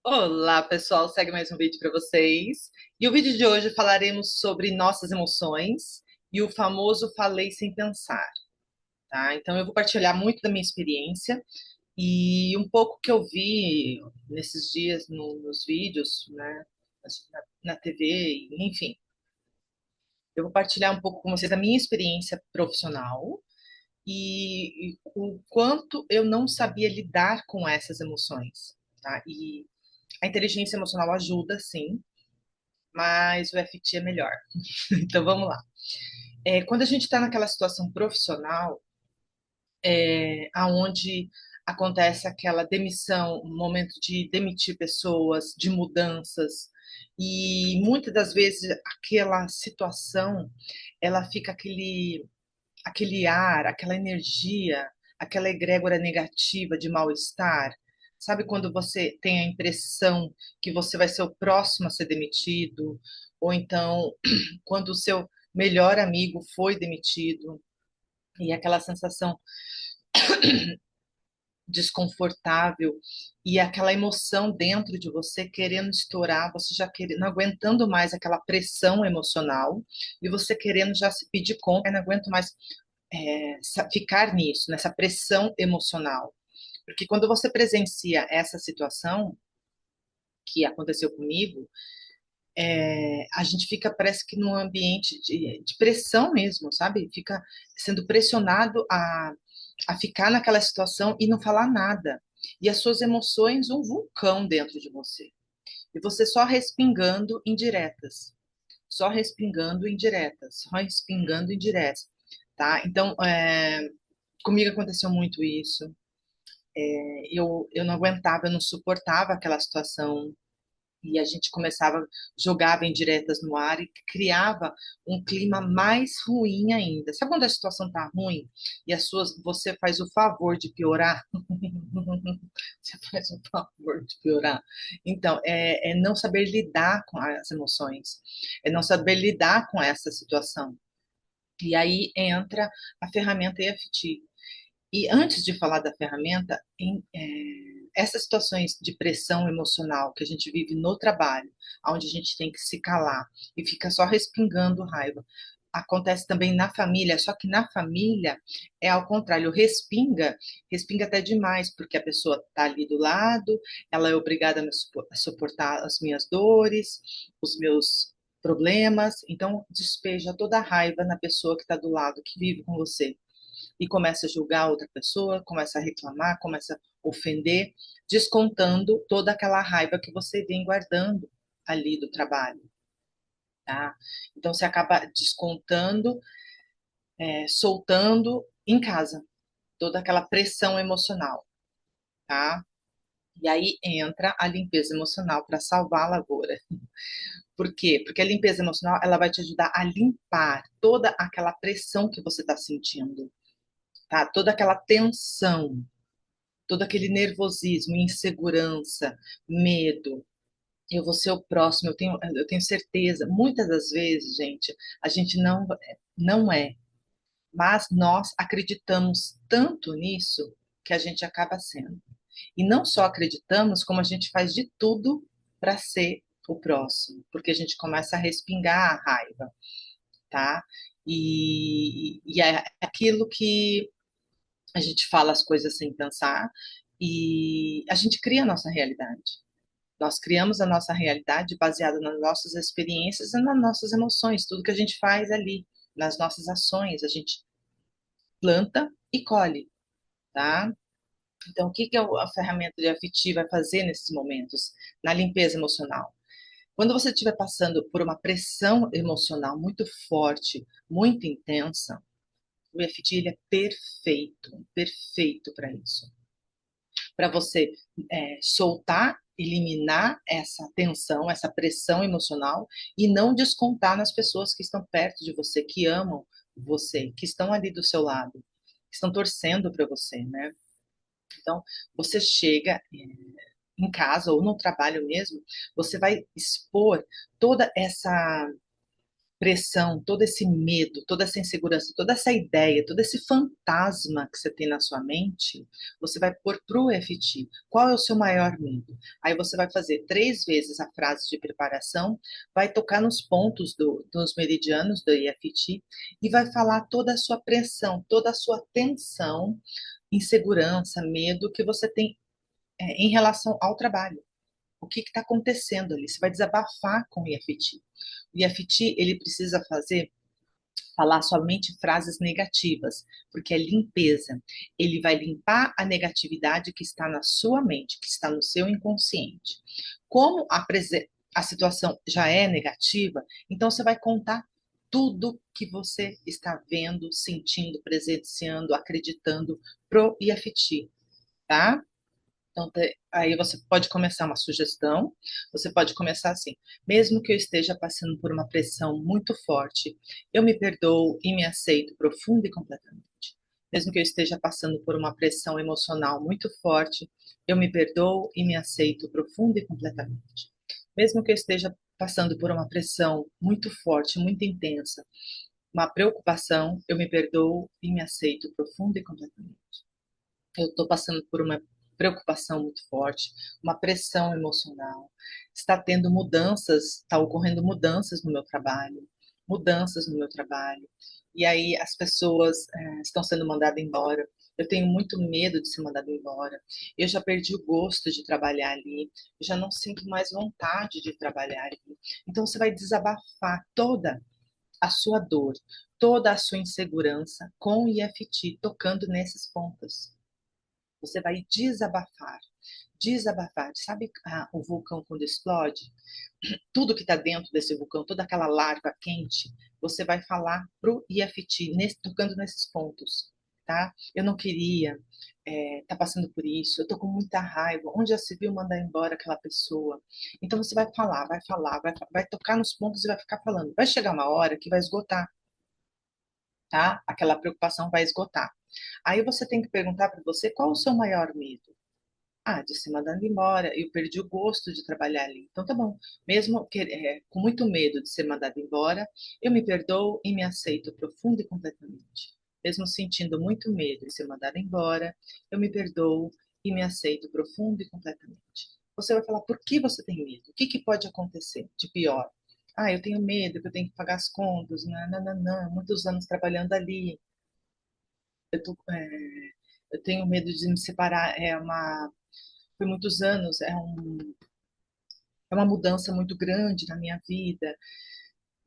Olá, pessoal, segue mais um vídeo para vocês. E o vídeo de hoje falaremos sobre nossas emoções e o famoso falei sem pensar, tá? Então eu vou partilhar muito da minha experiência e um pouco que eu vi nesses dias nos vídeos, né, na TV, enfim. Eu vou partilhar um pouco com vocês a minha experiência profissional e o quanto eu não sabia lidar com essas emoções, tá? E a inteligência emocional ajuda, sim, mas o FT é melhor. Então vamos lá. Quando a gente está naquela situação profissional, aonde acontece aquela demissão, um momento de demitir pessoas, de mudanças, e muitas das vezes aquela situação, ela fica aquele ar, aquela energia, aquela egrégora negativa de mal-estar. Sabe quando você tem a impressão que você vai ser o próximo a ser demitido? Ou então, quando o seu melhor amigo foi demitido, e aquela sensação desconfortável e aquela emoção dentro de você querendo estourar, você já querendo, não aguentando mais aquela pressão emocional e você querendo já se pedir conta, não aguento mais ficar nisso, nessa pressão emocional. Porque quando você presencia essa situação que aconteceu comigo, a gente fica, parece que num ambiente de pressão mesmo, sabe? Fica sendo pressionado a ficar naquela situação e não falar nada. E as suas emoções, um vulcão dentro de você. E você só respingando indiretas. Só respingando indiretas. Só respingando indiretas. Tá? Então, comigo aconteceu muito isso. Eu não aguentava, eu não suportava aquela situação. E a gente começava, jogava indiretas no ar e criava um clima mais ruim ainda. Sabe quando a situação tá ruim e você faz o favor de piorar? Você faz o favor de piorar. Então, é não saber lidar com as emoções, é não saber lidar com essa situação. E aí entra a ferramenta EFT. E antes de falar da ferramenta, essas situações de pressão emocional que a gente vive no trabalho, onde a gente tem que se calar e fica só respingando raiva, acontece também na família, só que na família é ao contrário, respinga até demais, porque a pessoa está ali do lado, ela é obrigada a suportar as minhas dores, os meus problemas, então despeja toda a raiva na pessoa que está do lado, que vive com você e começa a julgar outra pessoa, começa a reclamar, começa a ofender, descontando toda aquela raiva que você vem guardando ali do trabalho, tá? Então você acaba descontando, soltando em casa toda aquela pressão emocional, tá? E aí entra a limpeza emocional para salvar a lavoura. Por quê? Porque a limpeza emocional ela vai te ajudar a limpar toda aquela pressão que você está sentindo, tá? Toda aquela tensão, todo aquele nervosismo, insegurança, medo. Eu vou ser o próximo, eu tenho certeza. Muitas das vezes, gente, a gente não é, mas nós acreditamos tanto nisso que a gente acaba sendo. E não só acreditamos, como a gente faz de tudo para ser o próximo, porque a gente começa a respingar a raiva, tá? E é aquilo que a gente fala as coisas sem pensar e a gente cria a nossa realidade. Nós criamos a nossa realidade baseada nas nossas experiências e nas nossas emoções, tudo que a gente faz ali, nas nossas ações, a gente planta e colhe, tá? Então, o que que a ferramenta de FT vai fazer nesses momentos, na limpeza emocional? Quando você estiver passando por uma pressão emocional muito forte, muito intensa, o EFT ele é perfeito, perfeito para isso. Para você soltar, eliminar essa tensão, essa pressão emocional e não descontar nas pessoas que estão perto de você, que amam você, que estão ali do seu lado, que estão torcendo para você, né? Então, você chega em casa ou no trabalho mesmo, você vai expor toda pressão, todo esse medo, toda essa insegurança, toda essa ideia, todo esse fantasma que você tem na sua mente, você vai pôr para o EFT. Qual é o seu maior medo? Aí você vai fazer 3 vezes a frase de preparação, vai tocar nos pontos dos meridianos do EFT e vai falar toda a sua pressão, toda a sua tensão, insegurança, medo que você tem em relação ao trabalho. O que está acontecendo ali? Você vai desabafar com o EFT. O EFT, ele precisa falar somente frases negativas, porque é limpeza. Ele vai limpar a negatividade que está na sua mente, que está no seu inconsciente. Como a situação já é negativa, então você vai contar tudo que você está vendo, sentindo, presenciando, acreditando pro EFT, tá? Então, aí você pode começar uma sugestão, você pode começar assim: mesmo que eu esteja passando por uma pressão muito forte, eu me perdoo e me aceito profunda e completamente. Mesmo que eu esteja passando por uma pressão emocional muito forte, eu me perdoo e me aceito profunda e completamente. Mesmo que eu esteja passando por uma pressão muito forte, muito intensa, uma preocupação, eu me perdoo e me aceito profunda e completamente. Eu estou passando por uma preocupação muito forte, uma pressão emocional. Está tendo mudanças, está ocorrendo mudanças no meu trabalho. E aí as pessoas estão sendo mandadas embora. Eu tenho muito medo de ser mandada embora. Eu já perdi o gosto de trabalhar ali. Eu já não sinto mais vontade de trabalhar ali. Então você vai desabafar toda a sua dor, toda a sua insegurança com o EFT, tocando nesses pontos. Você vai desabafar. Desabafar. Sabe o vulcão quando explode? Tudo que está dentro desse vulcão, toda aquela larva quente, você vai falar pro EFT, tocando nesses pontos, tá? Eu não queria tá passando por isso, eu tô com muita raiva, onde já se viu mandar embora aquela pessoa? Então você vai falar, vai tocar nos pontos e vai ficar falando. Vai chegar uma hora que vai esgotar, tá? Aquela preocupação vai esgotar. Aí você tem que perguntar para você qual o seu maior medo. Ah, de ser mandado embora, eu perdi o gosto de trabalhar ali. Então tá bom, mesmo com muito medo de ser mandado embora, eu me perdoo e me aceito profunda e completamente. Mesmo sentindo muito medo de ser mandado embora, eu me perdoo e me aceito profunda e completamente. Você vai falar por que você tem medo? O que, que pode acontecer de pior? Ah, eu tenho medo que eu tenho que pagar as contas, não, muitos anos trabalhando ali, eu, tô, eu tenho medo de me separar, foi muitos anos, é uma mudança muito grande na minha vida.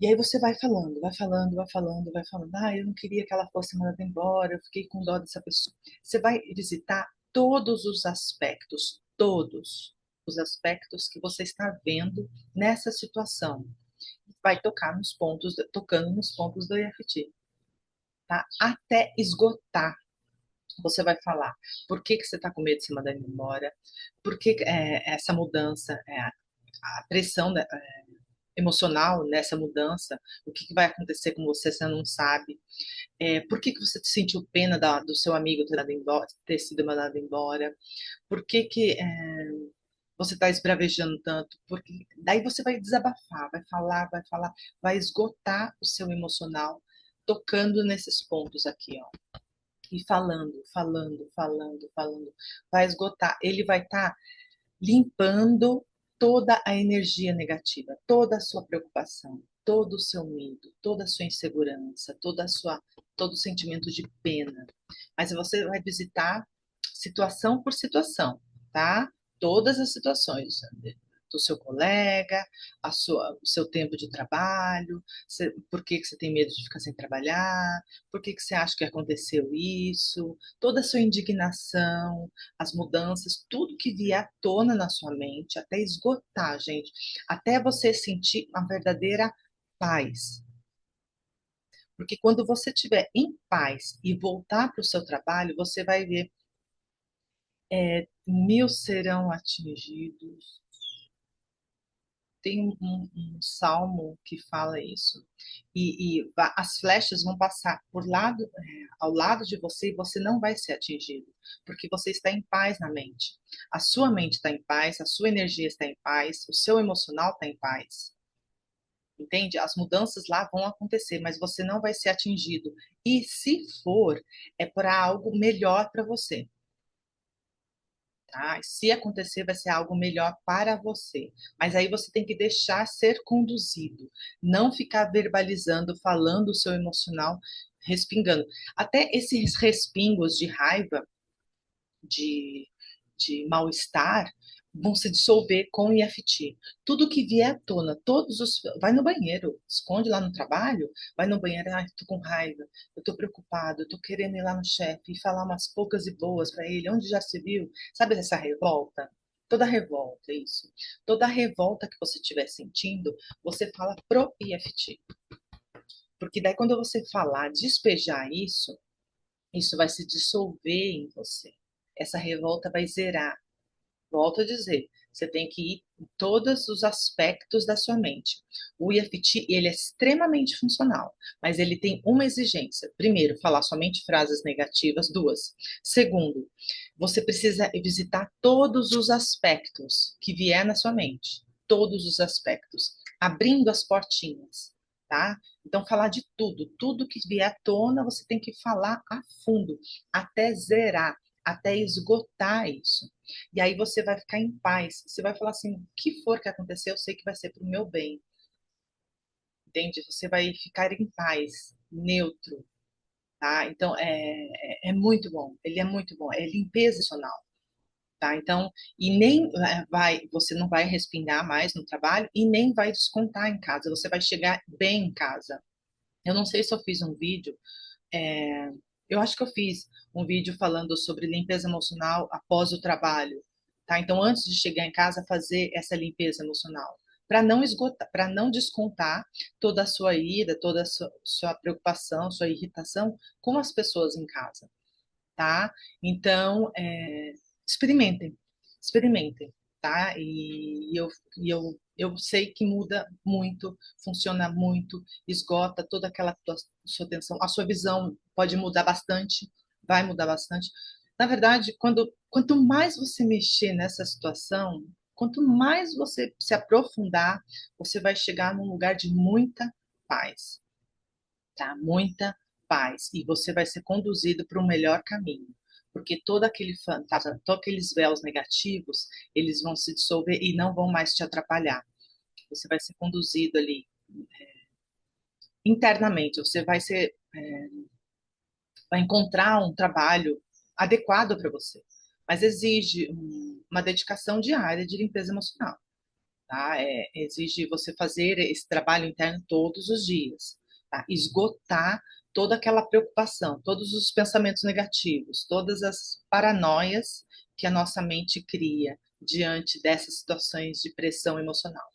E aí você vai falando, vai falando, vai falando, vai falando. Ah, eu não queria que ela fosse mandada embora, eu fiquei com dó dessa pessoa. Você vai visitar todos os aspectos que você está vendo nessa situação. Vai tocar nos pontos, tocando nos pontos do EFT, tá? Até esgotar. Você vai falar por que que você está com medo de ser mandado embora, por que essa mudança, a pressão emocional nessa mudança, o que, que vai acontecer com você, você não sabe. Por que, que você sentiu pena do seu amigo ter sido mandado embora? Por que, que você está esbravejando tanto? Porque daí você vai desabafar, vai falar, vai esgotar o seu emocional tocando nesses pontos aqui, ó. E falando. Vai esgotar. Ele vai estar limpando toda a energia negativa, toda a sua preocupação, todo o seu medo, toda a sua insegurança, todo o sentimento de pena. Mas você vai visitar situação por situação, tá? Todas as situações do seu colega, o seu tempo de trabalho, por que que você tem medo de ficar sem trabalhar, por que que você acha que aconteceu isso, toda a sua indignação, as mudanças, tudo que vier à tona na sua mente, até esgotar, gente, até você sentir uma verdadeira paz. Porque quando você estiver em paz e voltar para o seu trabalho, você vai ver, 1000 serão atingidos. Tem um salmo que fala isso. As flechas vão passar ao lado de você e você não vai ser atingido, porque você está em paz na mente. A sua mente está em paz, a sua energia está em paz, o seu emocional está em paz. entende? As mudanças lá vão acontecer, mas você não vai ser atingido. E se for, é para algo melhor para você. Tá? Se acontecer, vai ser algo melhor para você. Mas aí você tem que deixar ser conduzido, não ficar verbalizando, falando o seu emocional, respingando. Até esses respingos de raiva, de, de mal-estar, vão se dissolver com o IFT. Tudo que vier à tona, todos os. Vai no banheiro, esconde lá no trabalho, vai no banheiro, ai, tô com raiva, eu tô preocupado, eu tô querendo ir lá no chefe e falar umas poucas e boas para ele, onde já se viu? Sabe essa revolta? Toda revolta, isso. Toda revolta que você estiver sentindo, você fala pro IFT. Porque daí, quando você falar, despejar isso vai se dissolver em você. Essa revolta vai zerar. Volto a dizer, você tem que ir em todos os aspectos da sua mente. O IFT, ele é extremamente funcional, mas ele tem uma exigência. Primeiro, falar somente frases negativas. Duas. Segundo, você precisa visitar todos os aspectos que vier na sua mente. Todos os aspectos. Abrindo as portinhas, tá? Então, falar de tudo. Tudo que vier à tona, você tem que falar a fundo, até zerar, até esgotar isso. E aí você vai ficar em paz. Você vai falar assim: o que for que acontecer, eu sei que vai ser para o meu bem. Entende? Você vai ficar em paz, neutro, tá? Então é muito bom. Ele é muito bom. É limpeza emocional, tá? Então, e nem você não vai respingar mais no trabalho e nem vai descontar em casa. Você vai chegar bem em casa. Eu não sei se eu fiz um vídeo. é, eu acho que eu fiz um vídeo falando sobre limpeza emocional após o trabalho, tá? Então, antes de chegar em casa, fazer essa limpeza emocional, para não esgotar, para não descontar toda a sua ira, toda a sua preocupação, sua irritação com as pessoas em casa, tá? Então, experimentem, experimentem, tá? Eu sei que muda muito, funciona muito, esgota toda aquela sua tensão, a sua visão pode mudar bastante, vai mudar bastante. Na verdade, quanto mais você mexer nessa situação, quanto mais você se aprofundar, você vai chegar num lugar de muita paz, tá? Muita paz. E você vai ser conduzido para o melhor caminho. Porque todo aquele fantasma, todos aqueles véus negativos, eles vão se dissolver e não vão mais te atrapalhar. Você vai ser conduzido ali internamente. Você vai encontrar um trabalho adequado para você. Mas exige uma dedicação diária de limpeza emocional. Tá? Exige você fazer esse trabalho interno todos os dias, tá? Esgotar toda aquela preocupação, todos os pensamentos negativos, todas as paranoias que a nossa mente cria diante dessas situações de pressão emocional.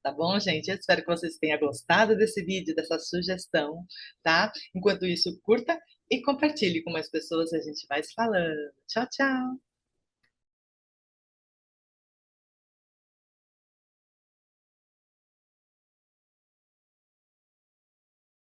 Tá bom, gente? Eu espero que vocês tenham gostado desse vídeo, dessa sugestão, tá? Enquanto isso, curta e compartilhe com mais pessoas, a gente vai se falando. Tchau, tchau!